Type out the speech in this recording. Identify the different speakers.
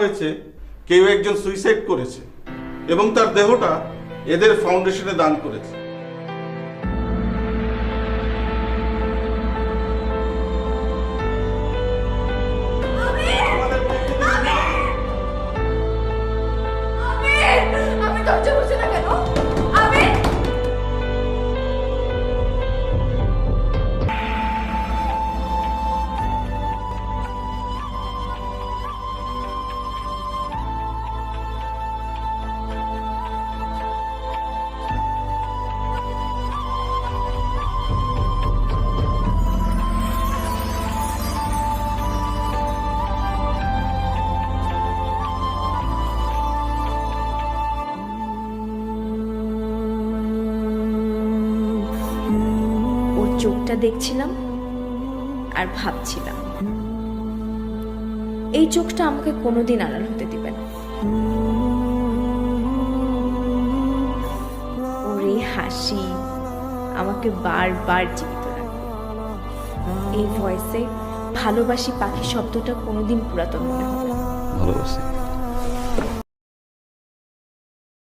Speaker 1: হয়েছে কেউ একজন সুইসাইড করেছে এবং তার দেহটা এদের ফাউন্ডেশনে দান করেছে।
Speaker 2: আমি দরজা খুলছি না কেন?
Speaker 3: ওর চোখটা দেখছিলাম আর ভাবছিলাম এই চোখটা আমাকে কোনোদিন আড়াল হতে দিবে না। ওর এই হাসি আমাকে বারবার জীবিত রাখবে। এই ভয়েসে ভালোবাসি পাখি শব্দটা কোনোদিন পুরাতন মনে হবে না।
Speaker 4: ভালোবাসি।